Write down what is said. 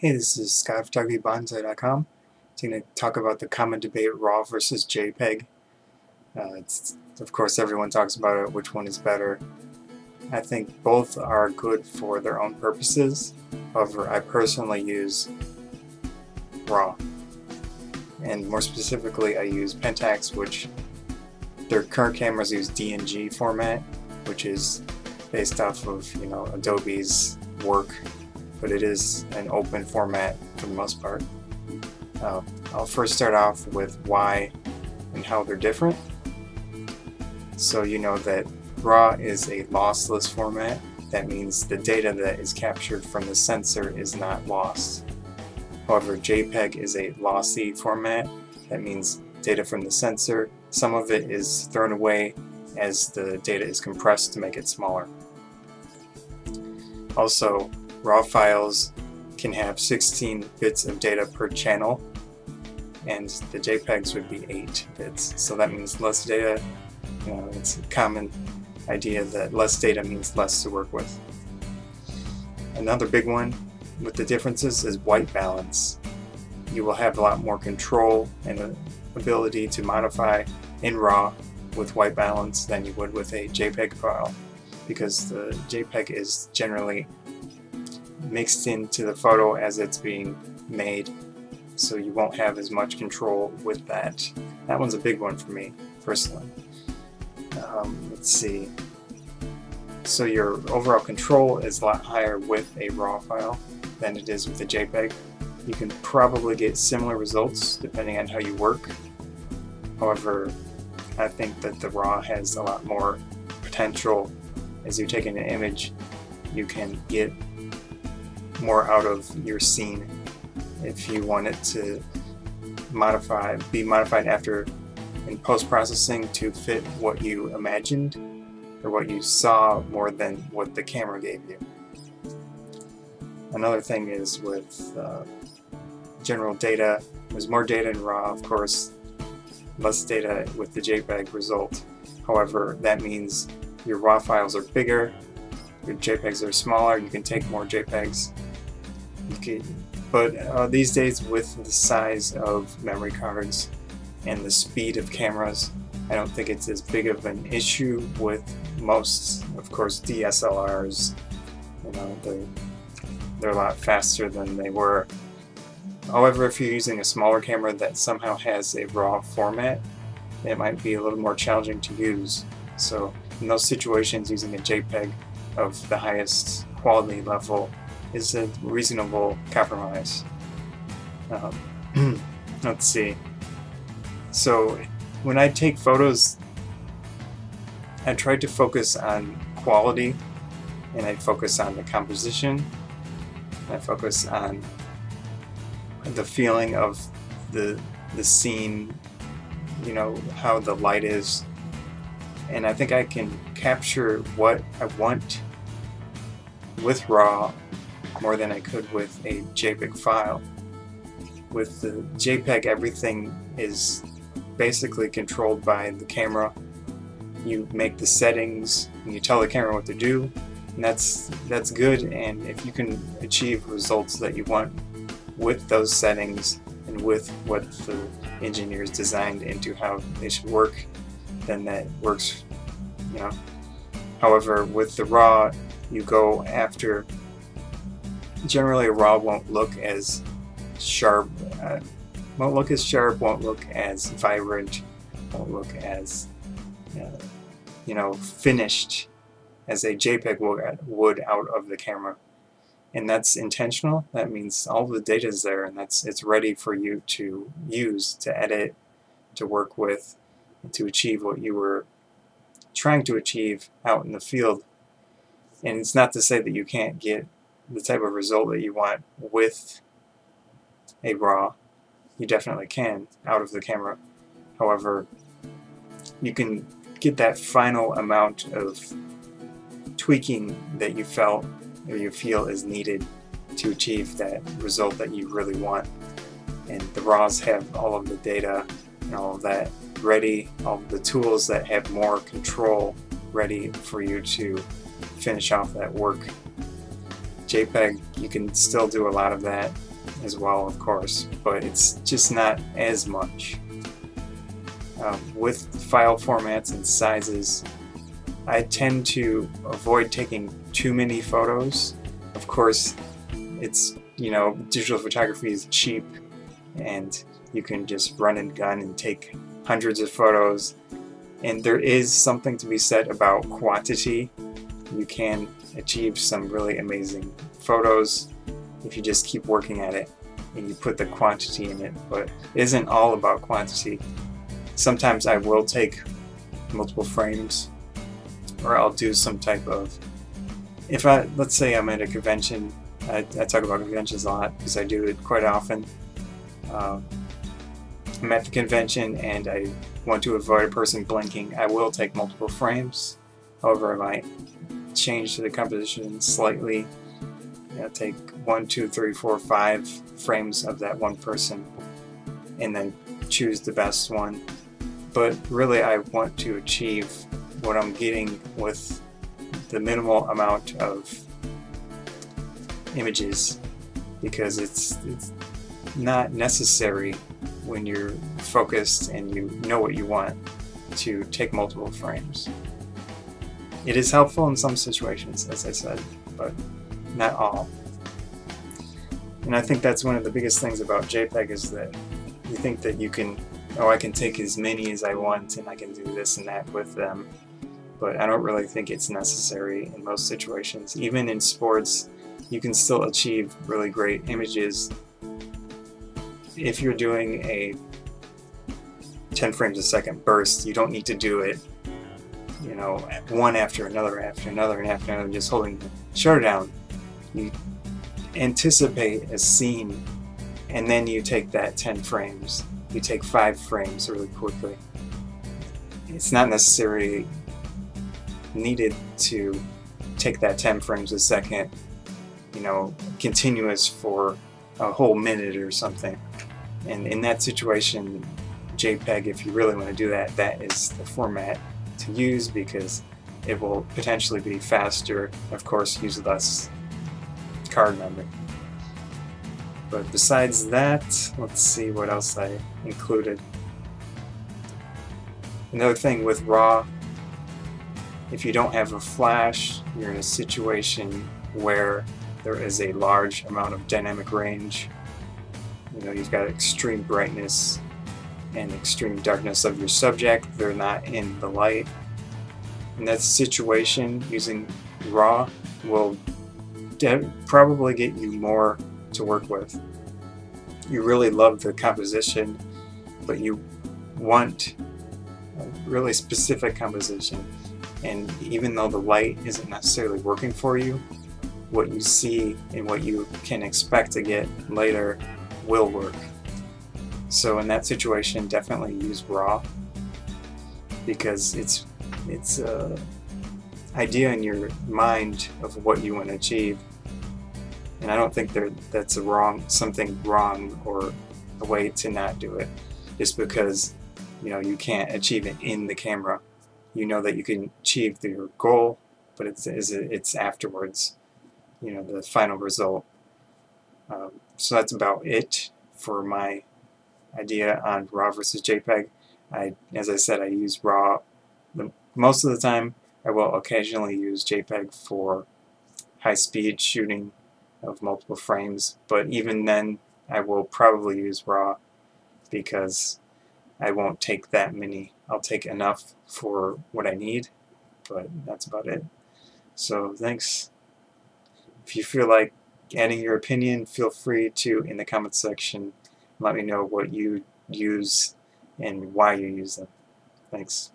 Hey, this is Scott of PhotographyBonsai.com. I'm going to talk about the common debate RAW versus JPEG. Of course, everyone talks about it, which one is better. I think both are good for their own purposes. However, I personally use RAW. And more specifically, I use Pentax, which their current cameras use DNG format, which is based off of, Adobe's work, but it is an open format for the most part. I'll first start off with why and how they're different. So you know that RAW is a lossless format. That means the data that is captured from the sensor is not lost. However, JPEG is a lossy format. That means data from the sensor, some of it is thrown away as the data is compressed to make it smaller. Also, RAW files can have 16 bits of data per channel, and the JPEGs would be 8 bits. So that means less data. It's a common idea that less data means less to work with. Another big one with the differences is white balance. You will have a lot more control and ability to modify in RAW with white balance than you would with a JPEG file, because the JPEG is generally mixed into the photo as it's being made, so you won't have as much control with that. That one's a big one for me personally. Let's see. So your overall control is a lot higher with a RAW file than it is with a JPEG. You can probably get similar results depending on how you work. However, I think that the RAW has a lot more potential. As you're taking an image, you can get more out of your scene if you want it to be modified after in post-processing to fit what you imagined or what you saw more than what the camera gave you. Another thing is with general data, there's more data in RAW, of course, less data with the JPEG result. However, that means your RAW files are bigger, your JPEGs are smaller, you can take more JPEGs. But these days, with the size of memory cards and the speed of cameras, I don't think it's as big of an issue with most, of course, DSLRs. They're a lot faster than they were. However, if you're using a smaller camera that somehow has a RAW format, it might be a little more challenging to use. So in those situations, using a JPEG of the highest quality level is a reasonable compromise. Let's see. So when I take photos, I try to focus on quality, and I focus on the composition, and I focus on the feeling of the scene, how the light is, and I think I can capture what I want with RAW more than I could with a JPEG file. With the JPEG, everything is basically controlled by the camera. You make the settings and you tell the camera what to do, and that's good. And if you can achieve results that you want with those settings and with what the engineers designed into how they should work, then that works. However, with the RAW, you go after. Generally, a RAW won't look as sharp, won't look as vibrant, won't look as finished as a JPEG would out of the camera. And that's intentional. That means all the data is there, and it's ready for you to use, to edit, to work with, and to achieve what you were trying to achieve out in the field. And it's not to say that you can't get the type of result that you want with a RAW. You definitely can out of the camera. However, you can get that final amount of tweaking that you felt or you feel is needed to achieve that result that you really want. And the RAWs have all of the data and all of that ready, all of the tools that have more control ready for you to finish off that work. JPEG, you can still do a lot of that as well, of course, but it's just not as much. With file formats and sizes, I tend to avoid taking too many photos. Of course, it's, you know, digital photography is cheap and you can just run and gun and take hundreds of photos, and there is something to be said about quantity. You can achieve some really amazing photos if you just keep working at it and you put the quantity in it, but it isn't all about quantity. Sometimes I will take multiple frames, or I'll do some type of, let's say I'm at a convention. I talk about conventions a lot because I do it quite often. I'm at the convention and I want to avoid a person blinking. I will take multiple frames. However, I might change the composition slightly. Take 1, 2, 3, 4, 5 frames of that one person and then choose the best one. But really, I want to achieve what I'm getting with the minimal amount of images, because it's not necessary when you're focused and you know what you want to take multiple frames. It is helpful in some situations, as I said, but not all. And I think that's one of the biggest things about JPEG, is that you think that you can, oh, I can take as many as I want and I can do this and that with them, but I don't really think it's necessary in most situations. Even in sports, you can still achieve really great images if you're doing a 10 frames a second burst. You don't need to do it, you know, one after another, after another, and after another, just holding the shutter down. You anticipate a scene, and then you take that 10 frames. You take 5 frames really quickly. It's not necessarily needed to take that 10 frames a second, you know, continuous for a whole minute or something. And in that situation, JPEG, if you really want to do that, that is the format to use, because it will potentially be faster, of course, use less card memory. But besides that, let's see what else I included. Another thing with RAW, if you don't have a flash, you're in a situation where there is a large amount of dynamic range. You know, you've got extreme brightness and extreme darkness of your subject. They're not in the light. In that situation, using RAW will probably get you more to work with. You really love the composition, but you want a really specific composition. And even though the light isn't necessarily working for you, what you see and what you can expect to get later will work. So in that situation, definitely use RAW, because it's an idea in your mind of what you want to achieve. And I don't think that's something wrong or a way to not do it, just because, you know, you can't achieve it in the camera. You know that you can achieve your goal, but it's afterwards, you know, the final result. So that's about it for my idea on RAW versus JPEG. As I said, I use RAW most of the time. I will occasionally use JPEG for high-speed shooting of multiple frames, but even then I will probably use RAW, because I won't take that many. I'll take enough for what I need, but that's about it. So thanks. If you feel like adding your opinion, feel free to, in the comments section, let me know what you use and why you use them. Thanks.